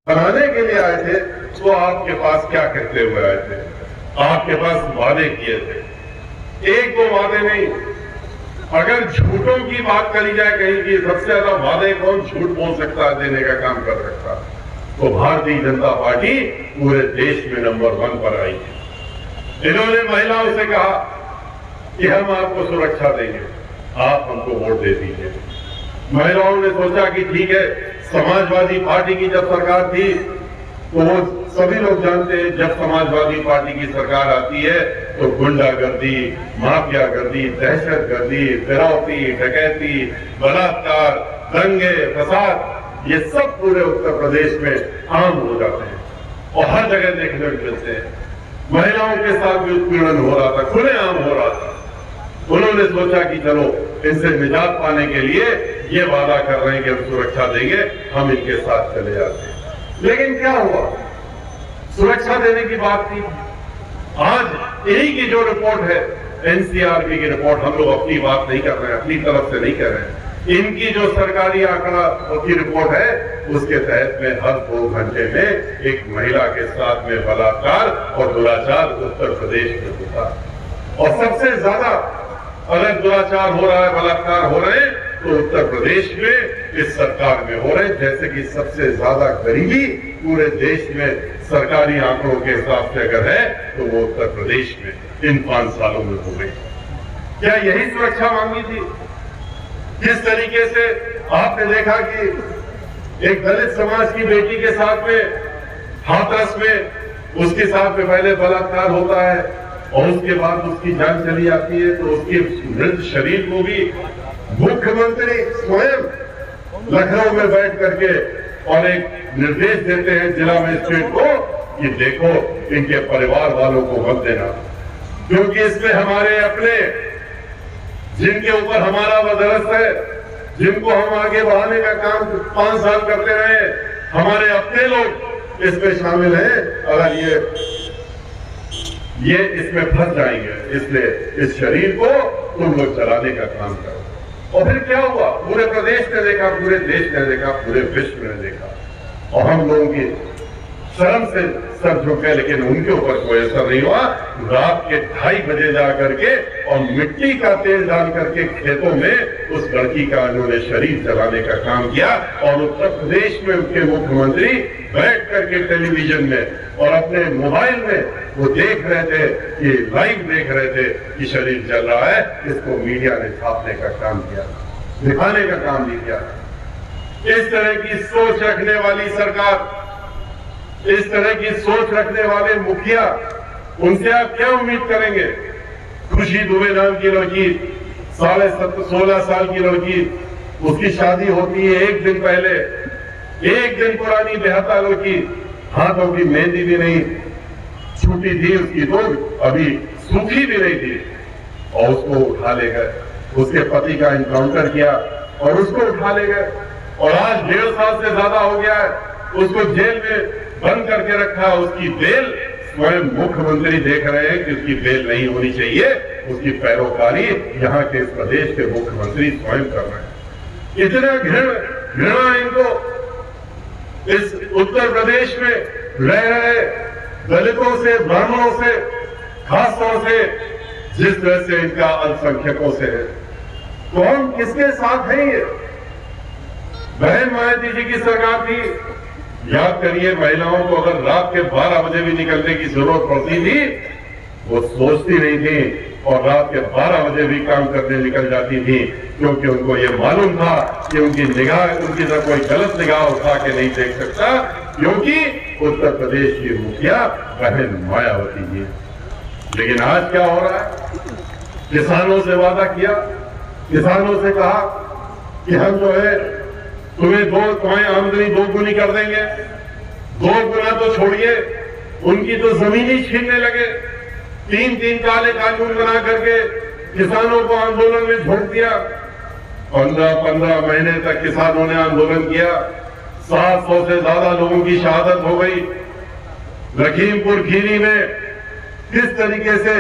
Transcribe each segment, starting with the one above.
बनाने के लिए आए थे तो आपके पास क्या कहते हुए आए थे? आपके पास वादे किए थे, एक दो वादे नहीं। अगर झूठों की बात करी जाए कहीं की, सबसे ज्यादा वादे कौन झूठ बोल सकता है, देने का काम कर सकता, तो भारतीय जनता पार्टी पूरे देश में नंबर 1 पर आई है। इन्होंने महिलाओं से कहा कि हम आपको सुरक्षा देंगे, आप हमको वोट दे दीजिए। महिलाओं ने सोचा कि ठीक है, समाजवादी पार्टी की जब सरकार थी तो वो सभी लोग जानते हैं, जब समाजवादी पार्टी की सरकार आती है तो गुंडागर्दी, माफियागर्दी, दहशतगर्दी, फिरौती, डकैती, बलात्कार, दंगे, फसाद, ये सब पूरे उत्तर प्रदेश में आम हो जाते हैं और हर जगह देखने को मिलते हैं। महिलाओं के साथ भी उत्पीड़न हो रहा था, खुलेआम हो रहा था। उन्होंने सोचा कि चलो इनसे निजात पाने के लिए ये वादा कर रहे हैं कि हम सुरक्षा देंगे, हम इनके साथ चले जाते हैं। लेकिन क्या हुआ? सुरक्षा देने की बात थी। आज इन्हीं की जो रिपोर्ट है, एनसीआरबी की रिपोर्ट, हम लोग अपनी बात नहीं कर रहे हैं, अपनी तरफ से नहीं कर रहे हैं, इनकी जो सरकारी आंकड़ा की रिपोर्ट है उसके तहत में हर 2 घंटे में एक महिला के साथ में बलात्कार और दुराचार उत्तर प्रदेश में होता है। और सबसे ज्यादा अगर दुराचार हो रहा है, बलात्कार हो रहे हैं तो उत्तर प्रदेश में इस सरकार में हो रहे हैं। जैसे कि सबसे ज्यादा गरीबी पूरे देश में सरकारी आंकड़ों के हिसाब से अगर है तो वो उत्तर प्रदेश में इन 5 सालों में हो गई। क्या यही सुरक्षा मांगी थी? किस तरीके से आपने देखा कि एक दलित समाज की बेटी के साथ में हाथरस में उसके साथ में पहले बलात्कार होता है और उसके बाद उसकी जान चली जाती है, तो उसके मृत शरीर को भी मुख्यमंत्री स्वयं लखनऊ में बैठ करके और एक निर्देश देते हैं जिला मजिस्ट्रेट को कि देखो इनके परिवार वालों को मत देना, क्योंकि इसमें हमारे अपने जिनके ऊपर हमारा वदरस है, जिनको हम आगे बढ़ाने का काम 5 साल करते रहे, हमारे अपने लोग इसमें शामिल हैं। अगर ये इसमें फंस जाएंगे, इसलिए इस शरीर को तुम लोग चलाने का काम करो। और फिर क्या हुआ? पूरे प्रदेश ने देखा, पूरे देश ने देखा, पूरे विश्व ने देखा और हम लोगों की शर्म से सर झुके, लेकिन उनके ऊपर कोई असर नहीं हुआ। रात के 2:30 बजे जा करके और मिट्टी का तेल डाल करके खेतों में उस लड़की का उन्होंने शरीर जलाने का काम किया और उत्तर प्रदेश में उनके मुख्यमंत्री बैठ करके टेलीविजन में और अपने मोबाइल में वो देख रहे थे कि लाइव देख रहे थे कि शरीर जल रहा है। इसको मीडिया ने छापने का काम किया, दिखाने का काम नहीं किया। इस तरह की सोच रखने वाली सरकार, इस तरह की सोच रखने वाले मुखिया, उनसे आप क्या उम्मीद करेंगे? खुशी दुबे नाम की लड़की, 16 साल की लड़की, उसकी शादी होती है एक दिन पहले, एक दिन पुरानी बेहता लड़की, हाथों की मेहंदी भी नहीं छूटी थी उसकी, तो अभी सूखी भी नहीं थी और उसको उठा ले गए। उसके पति का इनकाउंटर किया और उसको उठा ले गए और आज 1.5 साल से ज्यादा हो गया है, उसको जेल में बंद करके रखा। उसकी बेल स्वयं मुख्यमंत्री देख रहे हैं कि उसकी बेल नहीं होनी चाहिए, उसकी पैरोकारी यहाँ के इस प्रदेश के मुख्यमंत्री स्वयं कर रहे हैं। इतना घृणा इनको इस उत्तर प्रदेश में रह रहे दलितों से, ब्राह्मणों से, खासतौर से जिस तरह से इनका अल्पसंख्यकों से है। कौन किसके साथ है? ये बहन मायावती जी की सरकार थी। याद करिए, महिलाओं को अगर रात के 12 बजे भी निकलने की जरूरत पड़ती थी, वो सोचती नहीं थी और रात के 12 बजे भी काम करने निकल जाती थी, क्योंकि उनको ये मालूम था कि उनकी निगाह, उनकी तरफ कोई गलत निगाह उठा के नहीं देख सकता, क्योंकि उत्तर प्रदेश की मुखिया बहन मायावती जी। लेकिन आज क्या हो रहा है? किसानों से वादा किया, किसानों से कहा कि हम जो है तुम्हें आमदनी 2 गुनी कर देंगे। 2 गुना तो छोड़िए, उनकी तो जमीन ही छीनने लगे। 3 काले कानून बना करके किसानों को आंदोलन में झोंक दिया। 15 महीने तक किसानों ने आंदोलन किया। 700 से ज्यादा लोगों की शहादत हो गई। लखीमपुर खीरी में किस तरीके से,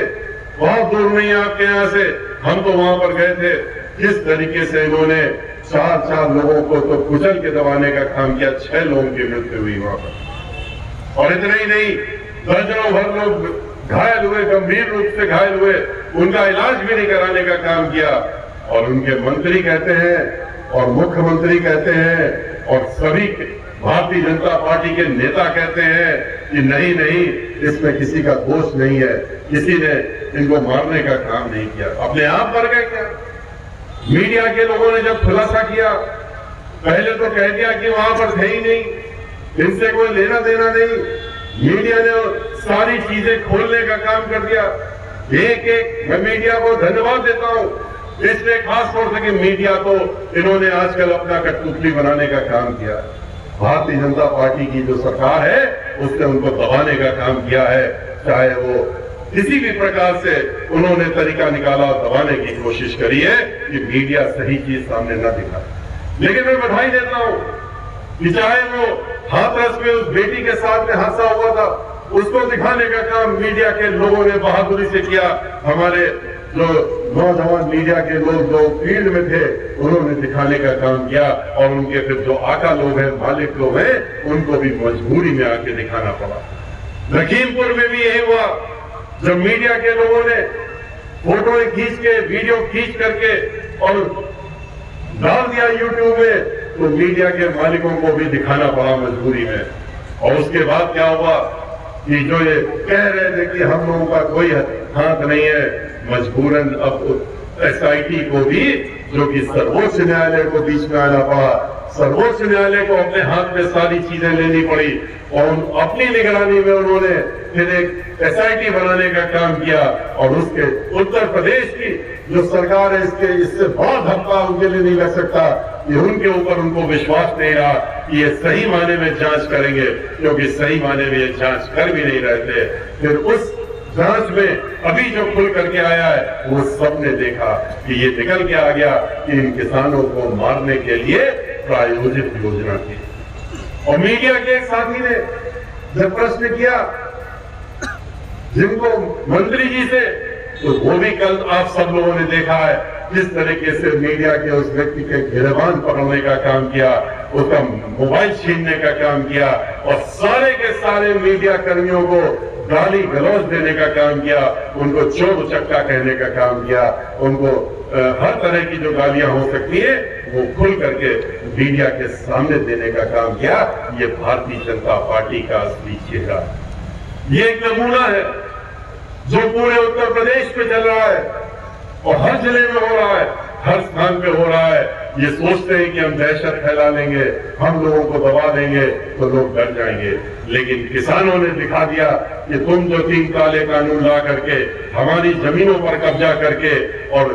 बहुत दूर नहीं आपके यहां से, हम तो वहां पर गए थे, किस तरीके से इन्होंने 4 लोगों को तो कुचल के दबाने का काम किया, 6 लोगों की मृत्यु हुई वहां पर। और इतना ही नहीं, दर्जनों भर लोग घायल हुए, गंभीर रूप से घायल हुए, उनका इलाज भी नहीं कराने का काम किया। और उनके मंत्री कहते हैं और मुख्यमंत्री कहते हैं और सभी भारतीय जनता पार्टी के नेता कहते हैं कि नहीं नहीं, इसमें किसी का दोष नहीं है, किसी ने इनको मारने का काम नहीं किया। अपने आप मर गए क्या? मीडिया के लोगों ने जब खुलासा किया, पहले तो कह दिया कि वहां पर थे ही नहीं, इनसे कोई लेना देना नहीं। मीडिया ने सारी चीजें खोलने का काम कर दिया। एक मैं मीडिया को धन्यवाद देता हूं, इसलिए खास तौर से कि मीडिया को इन्होंने आजकल अपना कठपुतली बनाने का काम किया। भारतीय जनता पार्टी की जो सरकार है उसने उनको दबाने का काम किया है, चाहे वो किसी भी प्रकार से उन्होंने तरीका निकाला और दबाने की कोशिश करी है कि मीडिया सही चीज सामने न दिखा। लेकिन मैं बधाई देता हूं कि चाहे वो हाथरस में उस बेटी के साथ में हादसा हुआ था, उसको दिखाने का काम मीडिया के लोगों ने बहादुरी से किया। हमारे जो नौजवान मीडिया के लोग जो फील्ड में थे, उन्होंने दिखाने का काम किया। और उनके फिर जो आका लोग हैं, मालिक लोग हैं, उनको भी मजबूरी में आके दिखाना पड़ा। लखीमपुर में भी यही हुआ, जब मीडिया के लोगों ने फोटो खींच के, वीडियो खींच करके और डाल दिया यूट्यूब में, तो मीडिया के मालिकों को भी दिखाना पड़ा मजबूरी में। और उसके बाद क्या हुआ कि जो ये कह रहे थे कि हम लोगों का कोई हाथ नहीं है, मजबूरन अब एसआईटी को भी, जो कि सर्वोच्च न्यायालय को बीच में आना पड़ा, सर्वोच्च न्यायालय को अपने हाथ में सारी चीजें लेनी पड़ी और अपनी निगरानी में उन्होंने फिर एक एसआईटी बनाने का काम किया। और उसके उत्तर प्रदेश की जो सरकार है, इससे बड़ा धक्का उनके लिए नहीं लग सकता कि उनके ऊपर उनको विश्वास नहीं रहा कि ये सही मायने में जांच करेंगे, क्योंकि सही मायने में ये जांच कर भी नहीं रहे थे। फिर उस जांच में अभी जो खुल करके आया है, वो सबने देखा कि ये निकल के आ गया कि इन किसानों को मारने के लिए प्रायोजित योजना थी। और मीडिया के एक साथी ने जब प्रश्न किया जिनको मंत्री जी से, तो वो भी कल आप सब लोगों ने देखा है जिस तरीके से मीडिया के उस व्यक्ति के गिरबान पकड़ने का काम किया, उसका मोबाइल छीनने का काम किया और सारे के सारे मीडिया कर्मियों को गाली गलौज देने का काम किया, उनको चोर उचक्का कहने का काम किया, उनको हर तरह की जो गालियां हो सकती है वो खुल करके मीडिया के सामने देने का काम किया। ये भारतीय जनता पार्टी का असली चेहरा, ये एक नमूना है जो पूरे उत्तर प्रदेश पे चल रहा है और हर जिले में हो रहा है, हर स्थान पे हो रहा है। ये सोचते हैं कि हम दहशत फैला लेंगे, हम लोगों को दबा देंगे तो लोग डर जाएंगे, लेकिन किसानों ने दिखा दिया कि तुम जो 3 काले कानून ला करके हमारी जमीनों पर कब्जा करके और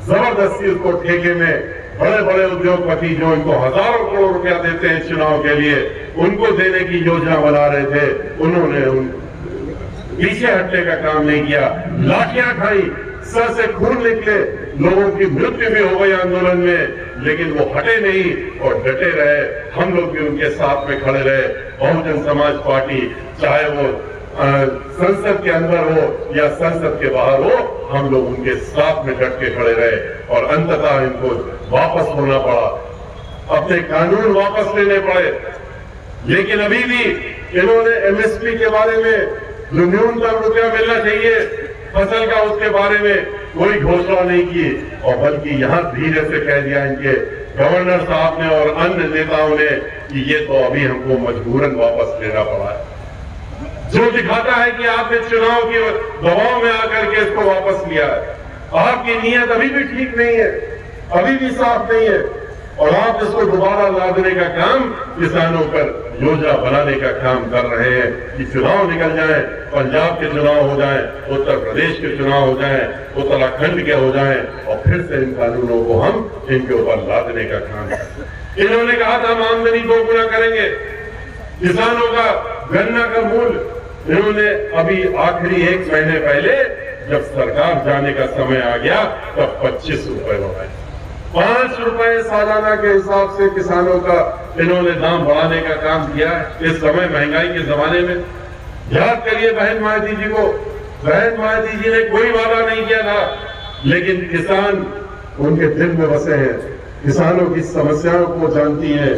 जबरदस्ती उसको ठेके में बड़े बड़े उद्योगपति जो इनको हजारों करोड़ रुपया देते हैं चुनाव के लिए, उनको देने की योजना बना रहे थे, उन्होंने पीछे हटने का काम नहीं किया। लाठियां खाई, सर से खून निकले, लोगों की मृत्यु भी हो गई आंदोलन में, लेकिन वो हटे नहीं और डटे रहे। हम लोग भी उनके साथ में खड़े रहे। बहुजन समाज पार्टी, चाहे वो संसद के अंदर हो या संसद के बाहर हो, हम लोग उनके साथ में डट के खड़े रहे और अंततः इनको वापस होना पड़ा, अपने कानून वापस लेने पड़े। लेकिन अभी भी इन्होंने एमएसपी के बारे में, जो न्यूनतम रुपया मिलना चाहिए फसल का, उसके बारे में कोई घोषणा नहीं की और बल्कि यहां धीरे से कह दिया इनके गवर्नर साहब ने और अन्य नेताओं ने कि ये तो अभी हमको मजबूरन वापस लेना पड़ा है, जो दिखाता है कि आपने चुनाव के दबाव में आकर के इसको वापस लिया है। आपकी नीयत अभी भी ठीक नहीं है, अभी भी साफ नहीं है और आप इसको दोबारा लादने का काम किसानों पर योजना बनाने का काम कर रहे हैं कि चुनाव निकल जाए, पंजाब के चुनाव हो जाए, उत्तर प्रदेश के चुनाव हो जाए, उत्तराखंड के हो जाए और फिर से इन कानूनों को हम इनके ऊपर लादने का काम करें। इन्होंने कहा था हम आमदनी 2 गुना करेंगे, किसानों का गन्ना का मूल्य इन्होंने अभी आखिरी 1 महीने पहले जब सरकार जाने का समय आ गया तब 25 रुपए बढ़ाए, 5 रुपए सालाना के हिसाब से किसानों का इन्होंने दाम बढ़ाने का काम किया है। इस समय महंगाई के जमाने में याद करिए बहन मायावती जी को, बहन मायावती जी ने कोई वादा नहीं किया था, लेकिन किसान उनके दिल में बसे हैं। किसानों की समस्याओं को जानती हैं।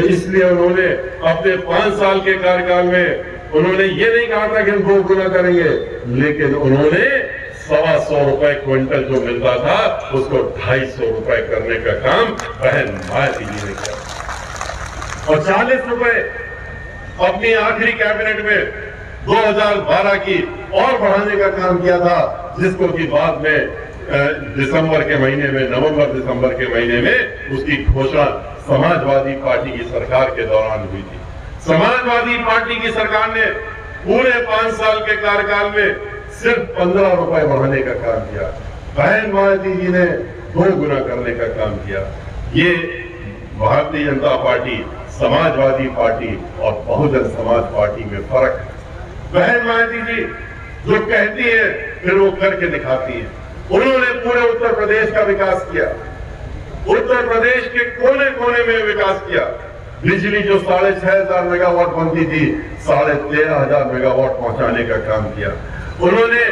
इसलिए उन्होंने अपने 5 साल के कार्यकाल में उन्होंने ये नहीं कहा था कि हम 2 गुना करेंगे, लेकिन उन्होंने 125 रुपए क्विंटल जो मिलता था उसको 250 रुपए करने का काम बहन मायावती जी ने किया और 40 रुपए अपनी आखिरी कैबिनेट में 2012 की और बढ़ाने का काम किया था, जिसको कि बाद में दिसंबर के महीने में, नवंबर दिसंबर के महीने में उसकी घोषणा समाजवादी पार्टी की सरकार के दौरान हुई थी। समाजवादी पार्टी की सरकार ने पूरे 5 साल के कार्यकाल में सिर्फ 15 रुपए बढ़ाने का काम किया। बहन मायावती जी ने 2 गुना करने का काम किया। ये भारतीय जनता पार्टी, समाजवादी पार्टी और बहुजन समाज पार्टी में फर्क है। बहन मायावती जी जो कहती है फिर वो करके दिखाती है। उन्होंने पूरे उत्तर प्रदेश का विकास किया, उत्तर प्रदेश के कोने कोने में विकास किया। बिजली जो 6,500 मेगावाट बनती थी, 13,500 मेगावाट पहुंचाने का काम किया। उन्होंने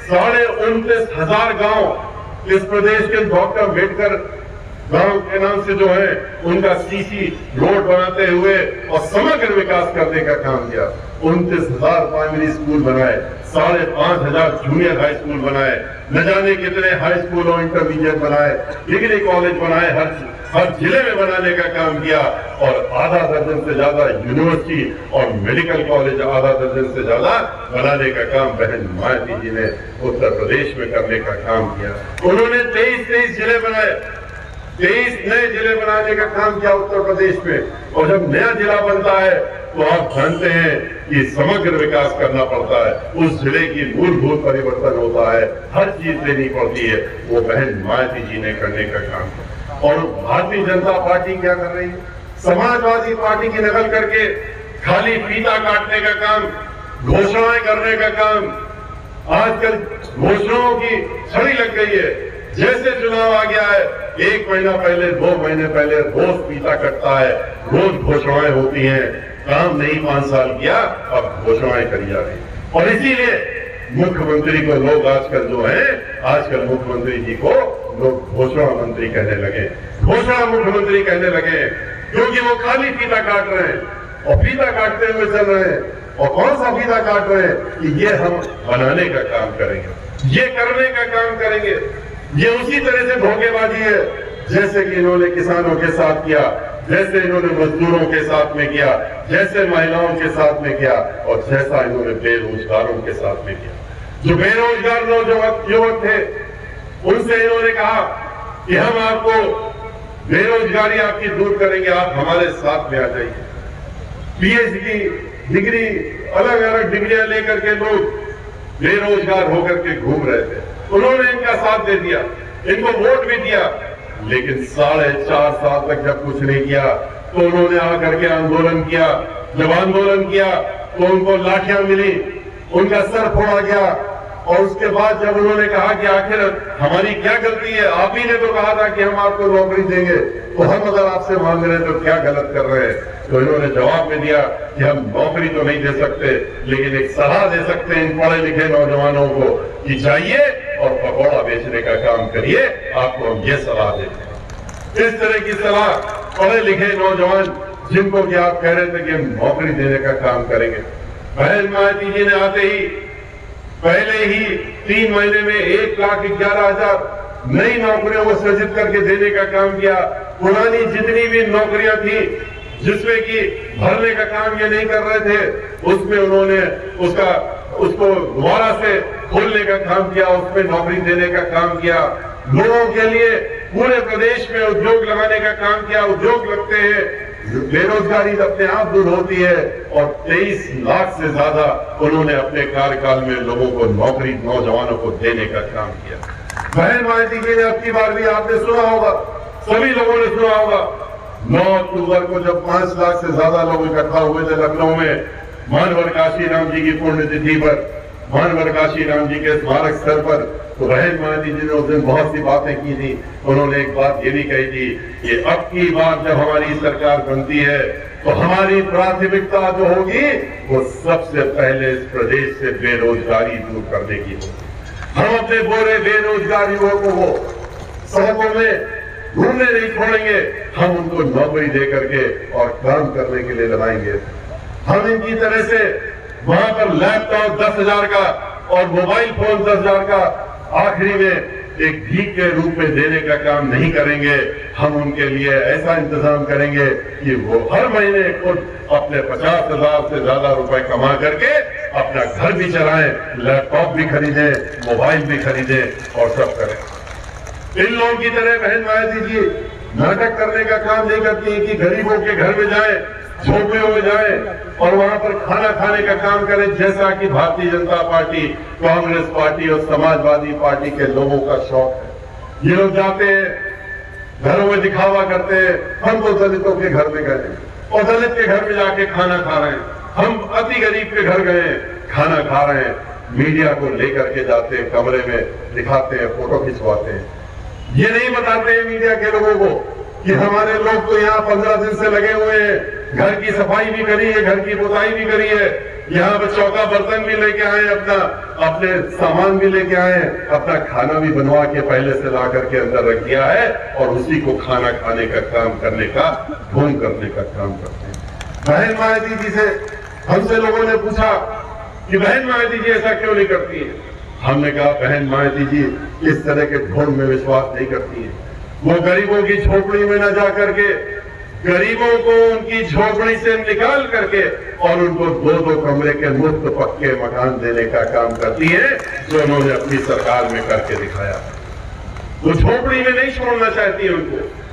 29,500 गांव इस प्रदेश के डॉक्टर अम्बेडकर गांव के नाम से जो है उनका सीसी रोड बनाते हुए और समग्र विकास करने का काम किया। 29,000 प्राइमरी स्कूल बनाए, 5,500 जूनियर हाई स्कूल बनाए, न जाने कितने हाई स्कूल और इंटरमीडिएट बनाए, डिग्री कॉलेज बनाए, हर जिले में बनाने का काम किया और आधा दर्जन से ज्यादा यूनिवर्सिटी और मेडिकल कॉलेज, आधा दर्जन से ज्यादा बनाने का काम बहन मायावती जी ने उत्तर प्रदेश में करने का काम किया। उन्होंने 23 जिले बनाए, 23 नए जिले बनाने का काम किया उत्तर प्रदेश में। और जब नया जिला बनता है तो आप जानते हैं कि समग्र विकास करना पड़ता है, उस जिले की मूलभूत परिवर्तन होता है, हर चीज देनी पड़ती है। वो बहन मायावती जी ने करने का काम किया। और भारतीय जनता पार्टी क्या कर रही है? समाजवादी पार्टी की नकल करके खाली फीता काटने का काम, घोषणाएं करने का काम। आजकल घोषणाओं की छड़ी लग गई है। जैसे चुनाव आ गया है, 1 महीना पहले, 2 महीने पहले रोज फीता कटता है, रोज घोषणाएं होती हैं। काम नहीं 5 साल किया, अब घोषणाएं करी जा रही। और इसीलिए मुख्यमंत्री को लोग आजकल जो है, आजकल मुख्यमंत्री जी को लोग घोषणा मंत्री कहने लगे, घोषणा मुख्यमंत्री कहने लगे, क्योंकि वो खाली फीता काट रहे हैं और फीता काटते हुए चल रहे हैं। और कौन सा फीता काट रहे हैं कि ये हम बनाने का काम करेंगे, ये करने का काम करेंगे। ये उसी तरह से धोखेबाजी है जैसे कि इन्होंने किसानों के साथ किया, जैसे इन्होंने मजदूरों के साथ में किया, जैसे महिलाओं के साथ में किया और जैसा इन्होंने बेरोजगारों के साथ में किया। जो बेरोजगार युवक थे उनसे इन्होंने कहा कि हम आपको बेरोजगारी आपकी दूर करेंगे, आप हमारे साथ में आ जाइए। पीएचडी डिग्री, अलग अलग डिग्रियां लेकर के लोग बेरोजगार होकर के घूम रहे थे। उन्होंने इनका साथ दे दिया, इनको वोट भी दिया, लेकिन 4.5 साल तक जब कुछ नहीं किया तो उन्होंने आकर के आंदोलन किया। जब आंदोलन किया तो उनको लाठियां मिली, उनका सर फोड़ा गया। और उसके बाद जब उन्होंने कहा कि आखिर हमारी क्या गलती है, आप ही ने तो कहा था कि हम आपको नौकरी देंगे, तो हम अगर आपसे मांग रहे हैं तो क्या गलत कर रहे हैं? तो इन्होंने जवाब में दिया कि हम नौकरी तो नहीं दे सकते, लेकिन एक सलाह दे सकते हैं इन पढ़े लिखे नौजवानों को कि जाइए और पकौड़ा बेचने का काम करिए, आपको हम ये सलाह देते हैं। इस तरह की सलाह पढ़े लिखे नौजवान जिनको कि आप कह रहे थे कि हम नौकरी देने का काम करेंगे। बहन मायावती जी ने आते ही पहले ही 3 महीने में 1,11,000 नई नौकरियों को सृजित करके देने का काम किया। पुरानी जितनी भी नौकरियां थी जिसमें कि भरने का काम ये नहीं कर रहे थे, उसमें उन्होंने उसको दोबारा से खोलने का काम किया, उसमें नौकरी देने का काम किया। लोगों के लिए पूरे प्रदेश में उद्योग लगाने का काम किया। उद्योग लगते हैं, बेरोजगारी अपने आप दूर होती है। और 23 लाख से ज्यादा उन्होंने अपने कार्यकाल में लोगों को नौकरी, नौजवानों को देने का काम किया। बहन मायावती जी ने अब की बार भी आपने सुना होगा, सभी लोगों ने सुना होगा, 9 अक्टूबर को जब 5 लाख से ज्यादा लोग इकट्ठा हुए थे लखनऊ में मानवर काशीराम जी की पुण्यतिथि पर, मानवर काशीराम जी के स्मारक स्थल पर, तो बहन मायावती जी ने उस दिन बहुत सी बातें की थी। उन्होंने एक बात ये भी कही थी कि अब की बार जब हमारी सरकार बनती है तो हमारी प्राथमिकता जो होगी वो सबसे पहले इस प्रदेश से बेरोजगारी दूर करने की होगी। हम अपने बोरे बेरोजगार युवकों को सड़कों में ढूंढने नहीं छोड़ेंगे, हम उनको नौकरी दे करके और काम करने के लिए लगाएंगे। हम इनकी तरह से वहां पर लैपटॉप 10,000 का और मोबाइल फोन 10,000 का आखिरी में एक भीख के रूप में देने का काम नहीं करेंगे। हम उनके लिए ऐसा इंतजाम करेंगे कि वो हर महीने खुद अपने 50,000 से ज्यादा रुपए कमा करके अपना घर भी चलाएं, लैपटॉप भी खरीदें, मोबाइल भी खरीदें और सब करें। इन लोगों की तरह बहन मायावती जी नाटक करने का काम नहीं करती है कि गरीबों के घर में जाए, झोपड़ियों में जाए और वहां पर खाना खाने का काम करें, जैसा कि भारतीय जनता पार्टी, कांग्रेस पार्टी और समाजवादी पार्टी के लोगों का शौक है। ये लोग जाते हैं, घरों में दिखावा करते हैं, हम तो दलितों के घर में गए और दलित के घर में जाके खाना खा रहे हैं, हम अति गरीब के घर गए खाना खा रहे हैं, मीडिया को लेकर के जाते हैं, कमरे में दिखाते हैं, फोटो खिंचवाते हैं। ये नहीं बताते हैं मीडिया के लोगों को कि हमारे लोग तो यहाँ 15 दिन से लगे हुए हैं, घर की सफाई भी करी है, घर की पुताई भी करी है, यहाँ पे चौका बर्तन भी लेके आए, अपने सामान भी लेके आए, अपना खाना भी बनवा के पहले से ला करके अंदर रख दिया है और उसी को खाना खाने का काम करने का, ढोंग करने का काम करते हैं। बहन मायावती जी से हमसे लोगों ने पूछा कि बहन मायावती जी ऐसा क्यों नहीं करती है। हमने कहा बहन मायावती जी इस तरह के ढोंग में विश्वास नहीं करती है। वो गरीबों की झोपड़ी में न जा करके गरीबों को उनकी झोपड़ी से निकाल करके और उनको 2-2 कमरे के मुफ्त पक्के मकान देने का काम करती है, जो उन्होंने अपनी सरकार में करके दिखाया। वो झोपड़ी में नहीं छोड़ना चाहती है,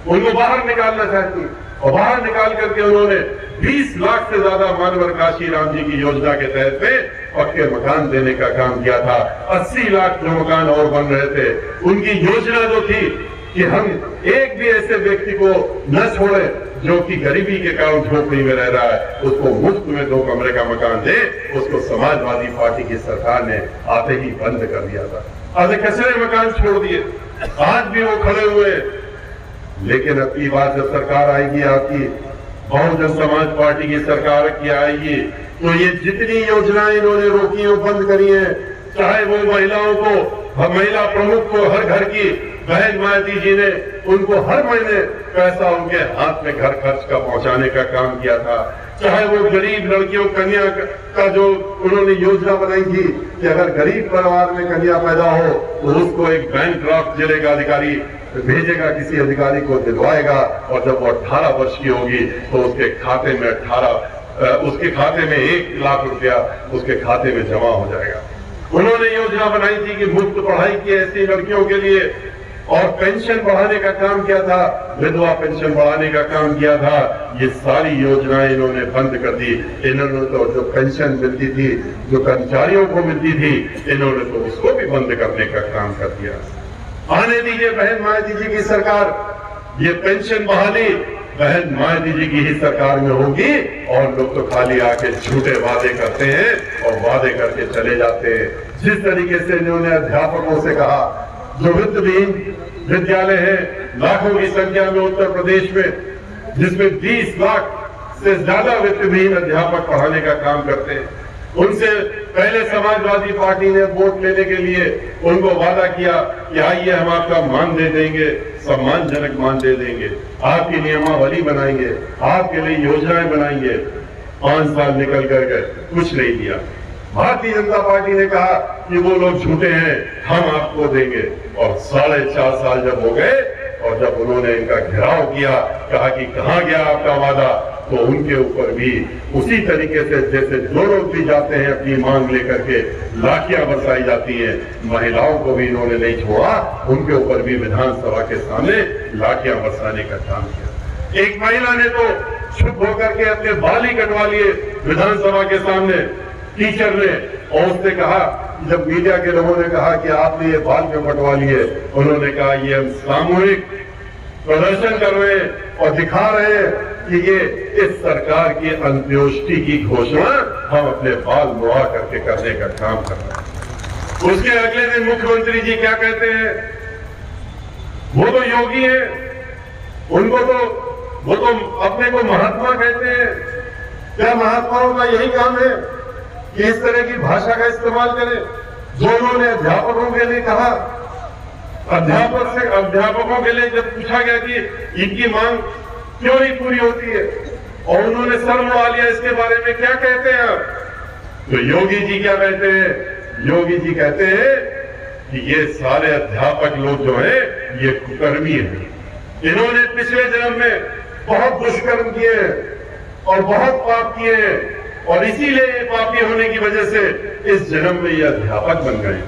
उनको बाहर निकालना चाहती है और बाहर निकाल करके उन्होंने 20 लाख से ज्यादा मानवर काशी राम जी की योजना के तहत में पक्के मकान देने का काम किया था। 80 लाख जो मकान और बन रहे थे, उनकी योजना जो थी कि हम एक भी ऐसे व्यक्ति को न छोड़े जो कि गरीबी के कारण झोपड़ी में रह रहा है, उसको मुफ्त में 2 कमरे का मकान दे। उसको समाजवादी पार्टी की सरकार ने आते ही बंद कर दिया था। आधे कचरे मकान छोड़ दिए, आज भी वो खड़े हुए। लेकिन अब की बात जब सरकार आएगी, आपकी बहुजन समाज पार्टी की सरकार की आएगी, तो ये जितनी योजनाएं इन्होंने रोकी और बंद करी है, चाहे वो महिलाओं को, महिला प्रमुख को, हर घर की बहन मायावती जी ने उनको हर महीने पैसा उनके हाथ में घर खर्च का पहुंचाने का काम किया था, चाहे वो गरीब लड़कियों कन्या का जो उन्होंने योजना बनाई थी कि अगर गरीब परिवार में कन्या पैदा हो तो उसको एक बैंक ड्राफ्ट जिले का अधिकारी भेजेगा, किसी अधिकारी को दिलवाएगा और जब वो 18 वर्ष की होगी तो उसके खाते में 1 लाख रुपया उसके खाते में जमा हो जाएगा। उन्होंने योजना बनाई थी कि मुफ्त पढ़ाई की ऐसी लड़कियों के लिए और पेंशन बढ़ाने का काम किया था, विधवा पेंशन बढ़ाने का काम किया था। ये सारी योजनाएं इन्होंने बंद कर दी। इन्होंने तो जो पेंशन मिलती थी, जो कर्मचारियों को मिलती थी, इन्होंने तो उसको भी बंद करने का काम कर दिया। आने दीजिए बहन मायावती जी की सरकार, ये पेंशन बहाली बहन मायावती जी की ही सरकार में होगी और लोग तो खाली आके झूठे वादे करते हैं और वादे करके चले जाते हैं। जिस तरीके से इन्होंने अध्यापकों से कहा, जो वित्तविहीन विद्यालय है लाखों की संख्या में उत्तर प्रदेश में, जिसमें 20 लाख से ज्यादा वित्तविहीन अध्यापक पढ़ाने का काम करते हैं, उनसे पहले समाजवादी पार्टी ने वोट लेने के लिए उनको वादा किया कि आइए हम आपका मान दे देंगे, सम्मानजनक मान दे देंगे, आपकी नियमावली बनाएंगे, आपके लिए योजनाएं बनाएंगे। 5 साल निकल कर गए, कुछ नहीं दिया। भारतीय जनता पार्टी ने कहा कि वो लोग झूठे हैं, हम आपको देंगे। और 4.5 साल जब हो गए और जब उन्होंने इनका घेराव किया, कहा कि कहां गया आपका वादा, तो उनके ऊपर भी उसी तरीके से जैसे जो लोग भी जाते हैं अपनी मांग लेकर के लाठियां बरसाई जाती हैं, महिलाओं को भी इन्होंने नहीं छोड़ा, उनके ऊपर भी विधानसभा के सामने लाठियां बरसाने का काम किया। एक महिला ने तो चुप होकर के अपने बाल ही कटवा लिए विधानसभा के सामने, टीचर ने, और उसने कहा, जब मीडिया के लोगों ने कहा कि आपने ये बाल क्यों कटवा लिए, उन्होंने कहा ये हम सामूहिक प्रदर्शन कर रहे हैं और दिखा रहे हैं कि ये इस सरकार की अंत्योष्टि की घोषणा हम अपने बाल मुड़ा करके करने का काम कर रहे हैं। उसके अगले दिन मुख्यमंत्री जी क्या कहते हैं, वो तो योगी है, वो तो अपने को महात्मा कहते हैं। क्या महात्माओं का यही काम है कि इस तरह की भाषा का इस्तेमाल करें? जो उन्होंने अध्यापकों के लिए कहा, अध्यापकों के लिए जब पूछा गया कि इनकी मांग क्यों नहीं पूरी होती है और उन्होंने सर उड़ा लिया, इसके बारे में क्या कहते हैं आप? तो योगी जी क्या कहते हैं? योगी जी कहते हैं कि ये सारे अध्यापक लोग जो हैं ये कुकर्मी हैं, इन्होंने पिछले जन्म में बहुत दुष्कर्म किए हैं और बहुत पाप किए हैं और इसीलिए ये पापी होने की वजह से इस जन्म में ये अध्यापक बन गए।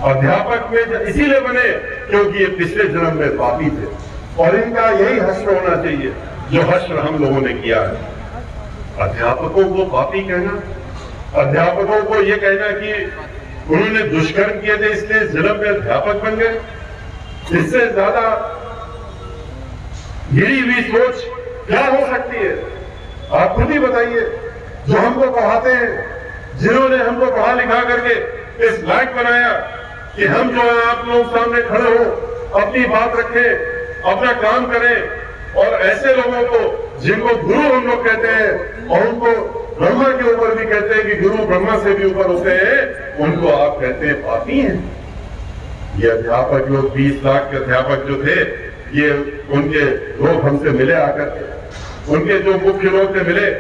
अध्यापक में इसीलिए बने क्योंकि ये पिछले जन्म में पापी थे और इनका यही हश्र होना चाहिए जो हश्र हम लोगों ने किया है। अध्यापकों को पापी कहना, अध्यापकों को ये कहना कि उन्होंने दुष्कर्म किए थे इसलिए इस जन्म में अध्यापक बन गए, इससे ज्यादा गिरी हुई सोच क्या हो सकती है? आप खुद ही बताइए। जो हमको पढ़ाते हैं, जिन्होंने हमको पढ़ा लिखा करके इस लायक बनाया कि हम जो है आप लोग सामने खड़े हो, अपनी बात रखें, अपना काम करें, और ऐसे लोगों को जिनको गुरु हम लोग कहते हैं और उनको ब्रह्मा के ऊपर भी कहते हैं कि गुरु ब्रह्मा से भी ऊपर होते हैं, उनको आप कहते हैं पापी हैं। ये अध्यापक लोग 20 लाख के अध्यापक जो थे, ये उनके लोग हमसे मिले आकर के, उनके जो मुख्य लोग थे मिले,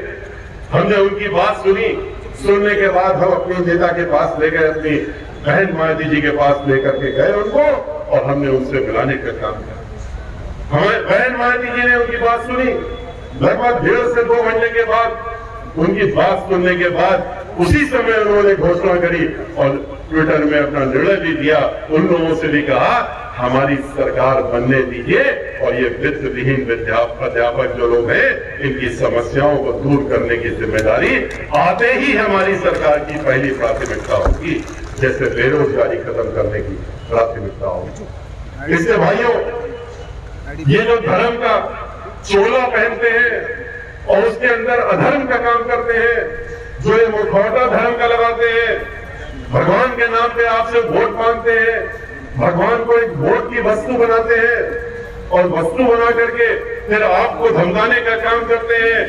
हमने उनकी बात सुनी। सुनने के बाद हम अपने नेता के पास ले गए, अपनी बहन मायावती जी के पास लेकर के गए उनको और हमने उनसे मिलाने का काम किया। हमारे बहन मायावती जी ने उनकी बात सुनी। लगभग 1.5 से 2 घंटे के बाद उनकी बात सुनने के बाद उसी समय उन्होंने घोषणा करी और ट्विटर में अपना निर्णय भी दिया। उन लोगों से भी कहा हमारी सरकार बनने दीजिए और ये वित्त विहीन अध्यापक जो लोग हैं इनकी समस्याओं को दूर करने की जिम्मेदारी आते ही हमारी सरकार की पहली प्राथमिकता होगी, जैसे बेरोजगारी खत्म करने की प्राथमिकता होगी। इससे भाइयों, ये जो धर्म का चोला पहनते हैं और उसके अंदर अधर्म का काम करते हैं, जो ये मुखौटा धर्म का लगाते हैं, भगवान के नाम पे आपसे वोट मांगते हैं, भगवान को एक वोट की वस्तु बनाते हैं और वस्तु बना करके फिर आपको धमकाने का काम करते हैं,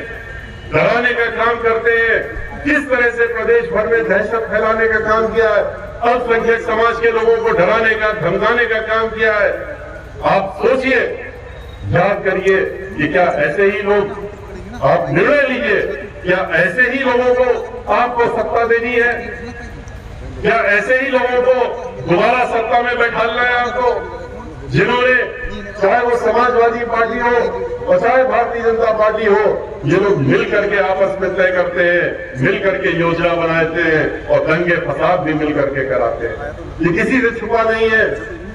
डराने का काम करते हैं। किस तरह से प्रदेश भर में दहशत फैलाने का काम किया है, अल्पसंख्यक समाज के लोगों को डराने का, धमकाने का काम किया है। आप सोचिए, याद करिए कि क्या ऐसे ही लोग, आप निर्णय लीजिए, क्या ऐसे ही लोगों को आपको सत्ता देनी है? क्या ऐसे ही लोगों को दोबारा सत्ता में बैठाना है आपको, जिन्होंने, चाहे वो समाजवादी पार्टी हो और चाहे भारतीय जनता पार्टी हो, ये लोग मिल करके आपस में तय करते हैं, मिल करके योजना बनाते हैं और दंगे फसाद भी मिल करके कराते हैं। ये किसी से छुपा नहीं है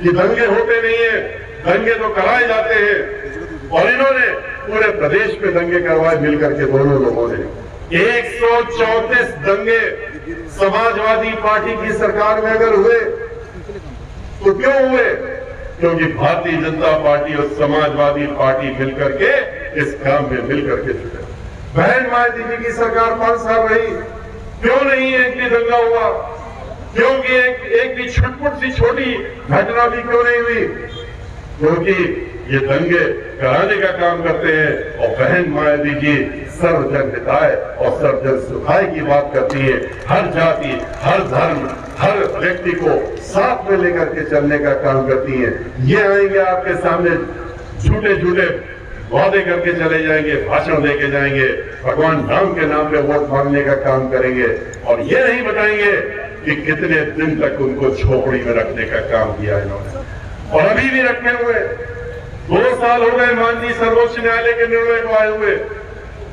कि दंगे होते नहीं है, दंगे तो कराए जाते हैं और इन्होंने पूरे प्रदेश में दंगे करवाए मिल करके दोनों लोगों ने। 134 दंगे समाजवादी पार्टी की सरकार में अगर हुए तो क्यों हुए? क्योंकि भारतीय जनता पार्टी और समाजवादी पार्टी मिलकर के इस काम में मिलकर के जुटे। बहन मायावती जी की सरकार 5 साल रही, क्यों नहीं एक भी दंगा हुआ? क्योंकि एक भी छुटपुट सी छोटी घटना भी क्यों नहीं हुई? क्योंकि ये दंगे कराने का काम करते हैं और बहन मायावती जी सर्वजन हिताय और सर्वजन सुखाय की बात करती है। हर जाति, हर धर्म, हर व्यक्ति को साथ में लेकर के चलने का काम करती है। ये आएंगे आपके सामने झूठे झूठे वादे करके चले जाएंगे, भाषण देके जाएंगे, भगवान राम के नाम पे वोट मांगने का काम करेंगे और ये नहीं बताएंगे कि कितने दिन तक उनको झोपड़ी में रखने का काम किया इन्होंने और अभी भी रखे हुए। 2 साल हो गए माननीय सर्वोच्च न्यायालय के निर्णय को आए हुए,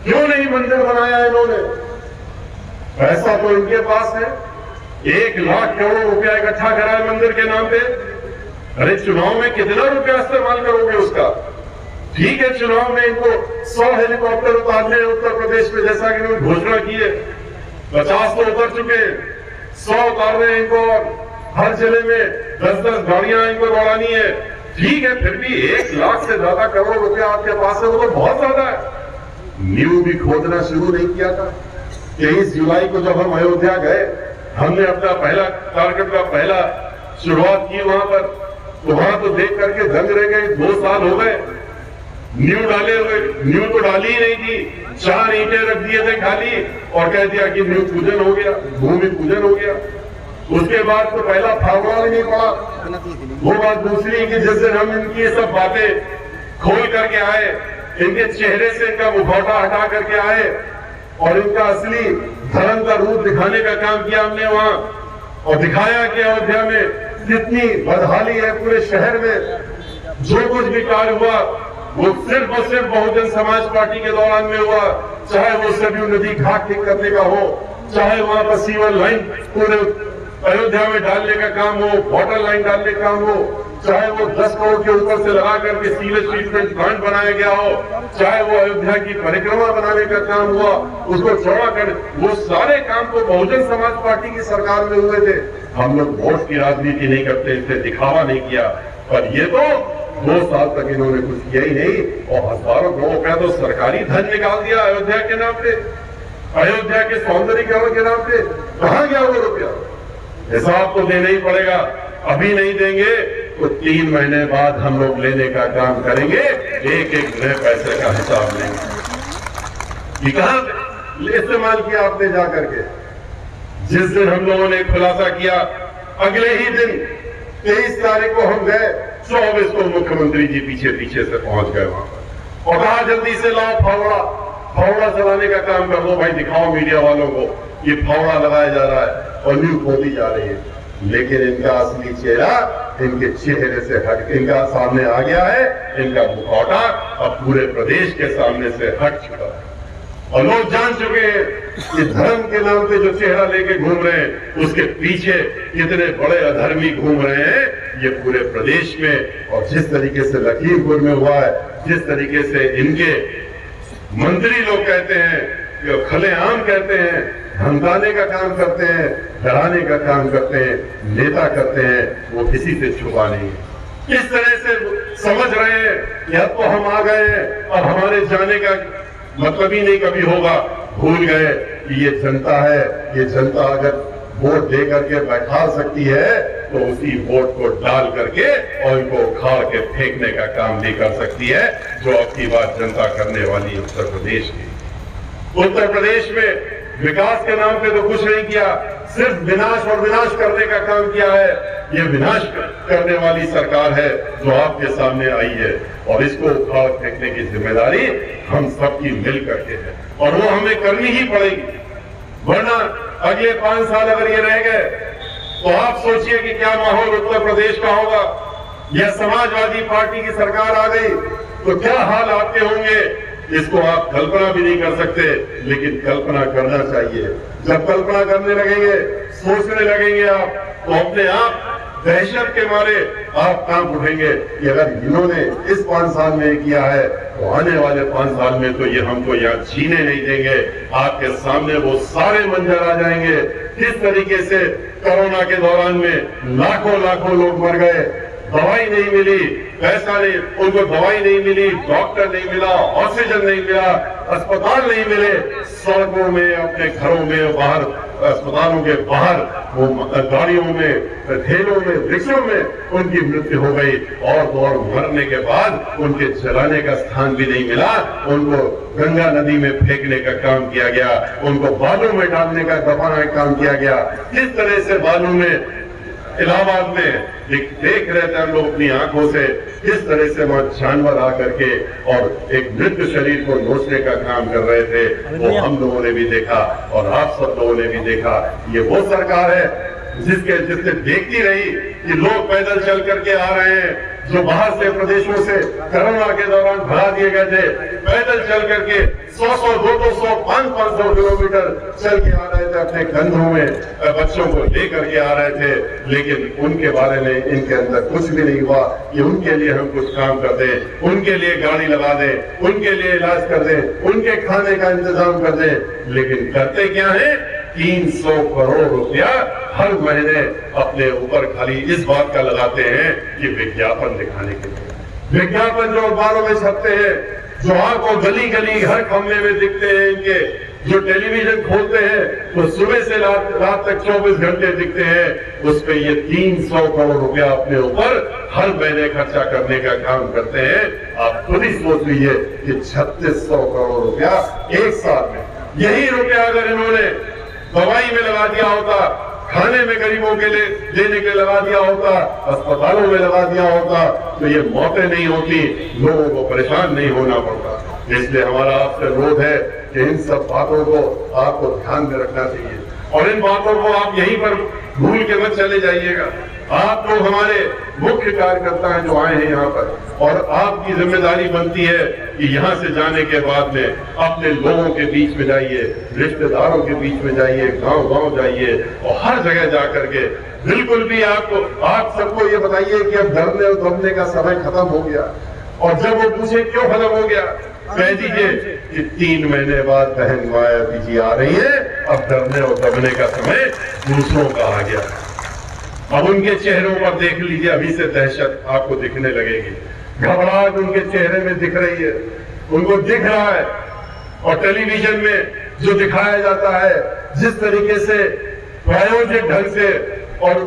क्यों नहीं मंदिर बनाया इन्होंने? पैसा तो इनके पास है, 1 लाख करोड़ रुपया इकट्ठा करा है मंदिर के नाम पे। अरे चुनाव में कितना रुपया इस्तेमाल करोगे उसका? ठीक है, चुनाव में इनको 100 हेलीकॉप्टर उतारने उत्तर प्रदेश में, जैसा कि इन्होंने घोषणा की है। 50 तो उतर चुके, 100 उतार रहे हैं इनको और हर जिले में 10-10 गाड़ियां इनको दौड़ानी है। ठीक है, फिर भी 1 लाख से ज्यादा करोड़ रुपया आपके पास है, वो तो बहुत ज्यादा है। नींव भी खोदना शुरू नहीं किया था। 23 जुलाई को जब हम अयोध्या गए, हमने अपना पहला कार्यक्रम का पहला शुरुआत की वहां पर, तो वहां तो देख करके दंग रह गए। 2 साल हो गए नींव डाले हुए, नींव तो डाली ही नहीं थी, 4 ईंटें रख दिए थे खाली और कह दिया कि नींव पूजन हो गया, भूमि पूजन हो गया। उसके बाद तो पहला फावड़ा भी नहीं पड़ा। वो बात दूसरी कि जिस दिन हम इनकी ये सब बातें खोल करके आए, इनके चेहरे से इनका मुखौटा हटा करके आए और इनका असली धर्म का रूप दिखाने का काम किया हमने वहां, और दिखाया कि अयोध्या में जितनी बदहाली है पूरे शहर में, जो कुछ भी कार्य हुआ वो सिर्फ और सिर्फ बहुजन समाज पार्टी के दौरान में हुआ। चाहे वो सरयू नदी घाट ठीक करने का हो, चाहे वहां पर सीवर लाइन पूरे अयोध्या में डालने का काम हो, वाटर लाइन डालने का काम हो, चाहे वो 10 करोड़ के ऊपर से लगा करके सीवेज ट्रीटमेंट प्लांट बनाया गया हो, चाहे वो अयोध्या की परिक्रमा बनाने का काम हुआ, उसको चौड़ा कर, वो सारे काम तो बहुजन समाज पार्टी की सरकार में हुए थे। हम लोग वोट की राजनीति नहीं करते, इससे दिखावा नहीं किया, पर ये तो 2 साल तक इन्होंने कुछ किया ही नहीं और हजारों करोड़ का तो सरकारी धन निकाल दिया अयोध्या के नाम पे, अयोध्या के सौंदर्यीकरण के नाम पे। कहां गया वो रुपया? हिसाब तो देना ही पड़ेगा, अभी नहीं देंगे तो 3 महीने बाद हम लोग लेने का काम करेंगे, एक एक नए पैसे का हिसाब लेंगे। ये कहां इस्तेमाल किया आपने जाकर के? जिस दिन हम लोगों ने खुलासा किया, अगले ही दिन 23 तारीख को हम गए, 24 को मुख्यमंत्री जी पीछे पीछे से पहुंच गए वहां पर और कहा जल्दी से लाओ फावड़ा चलाने का काम कर दो भाई, दिखाओ मीडिया वालों को ये फावड़ा लगाया जा रहा है और न्यूज खोदी जा रही है। लेकिन इनका असली चेहरा इनके चेहरे से हट इनका सामने आ गया है, इनका मुखौटा अब पूरे प्रदेश के सामने से हट चुका है और लोग जान चुके हैं कि धर्म के नाम पे जो चेहरा लेके घूम रहे हैं, उसके पीछे कितने बड़े अधर्मी घूम रहे हैं ये पूरे प्रदेश में। और जिस तरीके से लखीमपुर में हुआ है, जिस तरीके से इनके मंत्री लोग कहते हैं, जो खुलेआम कहते हैं, धमकाने का काम करते हैं, डराने का काम करते हैं, नेता करते हैं, वो किसी से छुपा नहीं है। इस तरह से समझ रहे हैं कि अब तो हम आ गए हैं, अब हमारे जाने का मतलब ही नहीं कभी होगा। भूल गए कि ये जनता है, ये जनता अगर वोट दे करके बैठा सकती है तो उसी वोट को डाल करके और इनको उखाड़ के फेंकने का काम भी कर सकती है, जो अब की बात जनता करने वाली है उत्तर प्रदेश की। उत्तर प्रदेश में विकास के नाम पे तो कुछ नहीं किया, सिर्फ विनाश और विनाश करने का काम किया है। ये विनाश करने वाली सरकार है जो आपके सामने आई है और इसको उखाड़ फेंकने की जिम्मेदारी हम सबकी मिल करके है और वो हमें करनी ही पड़ेगी, वरना अगले 5 साल अगर ये रह गए तो आप सोचिए कि क्या माहौल उत्तर प्रदेश का होगा। यह समाजवादी पार्टी की सरकार आ गई तो क्या हाल आपके होंगे, इसको आप कल्पना भी नहीं कर सकते, लेकिन कल्पना करना चाहिए। जब कल्पना करने लगेंगे, सोचने लगेंगे आप, तो अपने आप दहशत के मारे आप काम उठेंगे कि अगर इन्होंने इस 5 साल में किया है तो आने वाले 5 साल में तो ये हमको यहाँ जीने नहीं देंगे। आपके सामने वो सारे मंजर आ जाएंगे, किस तरीके से कोरोना के दौरान में लाखों लोग मर गए, दवाई नहीं मिली, पैसा नहीं, उनको दवाई नहीं मिली, डॉक्टर नहीं मिला, ऑक्सीजन नहीं मिला, अस्पताल नहीं मिले, सड़कों में, अपने घरों में, बाहर अस्पतालों के बाहर, वो गाड़ियों में, ठेलों में, रिक्शों में उनकी मृत्यु हो गई और मरने के बाद उनके जलाने का स्थान भी नहीं मिला, उनको गंगा नदी में फेंकने का काम किया गया, उनको बालू में डालने का दफनाने का काम किया गया। किस तरह से बालू में इलाहाबाद में देख रहे थे हम लोग अपनी आंखों से, किस तरह से वहां जानवर आकर के और एक मृत शरीर को नोचने का काम कर रहे थे, वो हम लोगों ने भी देखा और आप सब लोगों ने भी देखा। ये वो सरकार है जिससे देखती रही कि लोग पैदल चल करके आ रहे हैं, जो बाहर से प्रदेशों से कोरोना के दौरान भगा दिए गए थे, पैदल चल करके 100, 200, 500 किलोमीटर चल के आ रहे थे, अपने कंधों में बच्चों को लेकर के आ रहे थे, लेकिन उनके बारे में इनके अंदर कुछ भी नहीं हुआ कि उनके लिए हम कुछ काम कर दें, उनके लिए गाड़ी लगा दें, उनके लिए इलाज कर दें, उनके खाने का इंतजाम कर दें। लेकिन करते क्या है, 300 करोड़ रुपया हर महीने अपने ऊपर खाली इस बात का लगाते हैं कि विज्ञापन दिखाने के लिए। विज्ञापन जो अखबारों में छपते हैं, जो आपको गली गली हर खम्भे में दिखते हैं, इनके जो टेलीविजन खोलते हैं तो सुबह से रात तक 24 घंटे दिखते हैं, उस पे ये 300 करोड़ रुपया अपने ऊपर हर महीने खर्चा करने का काम करते हैं। आप खुद ही सोच लीजिए कि 3600 करोड़ रुपया एक साल में, यही रुपया अगर इन्होंने दवाई में लगा दिया होता, खाने में गरीबों के लिए देने के लिए लगा दिया होता, अस्पतालों में लगा दिया होता, तो ये मौतें नहीं होती, लोगों को परेशान नहीं होना पड़ता। इसलिए हमारा आपसे अनुरोध है कि इन सब बातों को आपको ध्यान में रखना चाहिए और इन बातों को आप यहीं पर भूल के मत चले जाइएगा। आप लोग हमारे मुख्य कार्यकर्ता हैं जो आए हैं यहाँ पर, और आपकी जिम्मेदारी बनती है कि यहाँ से जाने के बाद में अपने लोगों के बीच में जाइए, रिश्तेदारों के बीच में जाइए, गांव-गांव जाइए और हर जगह जा करके बिल्कुल भी आप सबको ये बताइए कि अब डरने और दबने का समय खत्म हो गया। और जब वो पूछे क्यों खत्म हो गया, कह दीजिए कि 3 महीने बाद बहन मायावती जी आ रही है, अब डरने और दबने का समय दूसरों का आ गया। अब उनके चेहरों पर देख लीजिए, अभी से दहशत आपको दिखने लगेगी, घबराहट उनके चेहरे में दिख रही है, उनको दिख रहा है। और टेलीविजन में जो दिखाया जाता है, जिस तरीके से प्रायोजित ढंग से और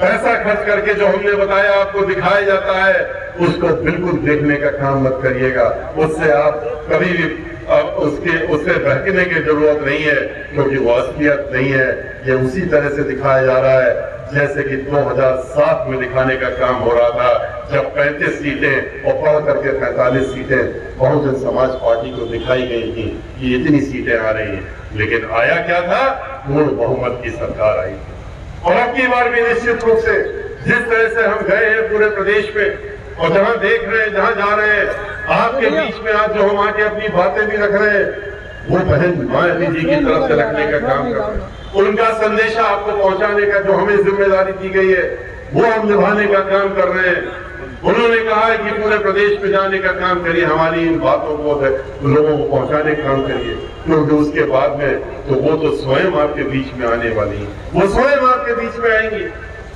पैसा खर्च करके जो हमने बताया आपको दिखाया जाता है, उसको बिल्कुल देखने का काम मत करिएगा। उससे आप कभी भी उससे बहकने की जरूरत नहीं है, क्योंकि वो असलियत नहीं है। ये उसी तरह से दिखाया जा रहा है जैसे कि 2007 में दिखाने का काम हो रहा था, जब 35 सीटें और बढ़ करके 45 सीटें बहुजन समाज पार्टी को दिखाई गई थी कि इतनी सीटें आ रही हैं, लेकिन आया क्या था, पूर्ण बहुमत की सरकार आई थी। और अब की बार भी निश्चित रूप से जिस तरह से हम गए हैं पूरे प्रदेश में, और जहां देख रहे हैं, जहां जा रहे हैं, आपके बीच में आज जो हम आके अपनी बातें भी रख रहे हैं, वो बहन मायावती जी की तरफ से रखने का काम कर रहे हैं। उनका संदेशा आपको पहुंचाने का जो हमें जिम्मेदारी दी गई है, वो हम निभाने का काम कर रहे हैं। उन्होंने कहा है कि पूरे प्रदेश में जाने का काम करिए, हमारी इन बातों को लोगों को पहुंचाने का काम करिए, क्योंकि उसके बाद में तो वो तो स्वयं आपके बीच में आने वाली है, वो स्वयं आपके बीच में आएंगी,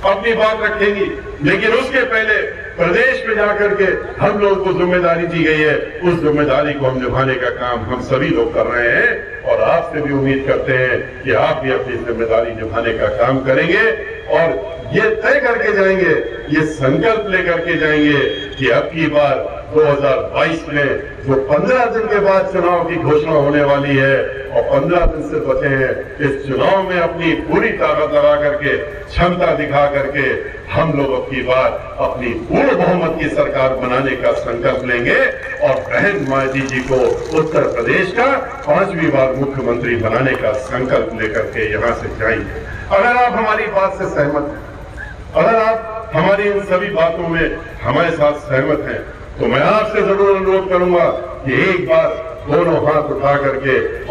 अपनी बात रखेंगी। लेकिन उसके पहले प्रदेश में जाकर के हम लोगों को जिम्मेदारी दी गई है, उस जिम्मेदारी को हम निभाने का काम हम सभी लोग कर रहे हैं। और आपसे भी उम्मीद करते हैं कि आप भी अपनी जिम्मेदारी निभाने का काम करेंगे और ये तय करके जाएंगे, ये संकल्प लेकर के जाएंगे कि अब की बार 2022 में जो 15 दिन के बाद चुनाव की घोषणा होने वाली है और 15 दिन से बचे हैं, इस चुनाव में अपनी पूरी ताकत लगा करके, क्षमता दिखा करके हम लोग अब की बार अपनी पूर्ण बहुमत की सरकार बनाने का संकल्प लेंगे और बहन मायावती जी को उत्तर प्रदेश का 5वीं बार मुख्यमंत्री बनाने का संकल्प लेकर के यहाँ से जाएंगे। अगर आप हमारी बात से सहमत हैं, अगर आप हमारी इन सभी बातों में हमारे साथ सहमत हैं, तो मैं आपसे जरूर अनुरोध करूंगा कि एक बार दोनों हाथ उठा करके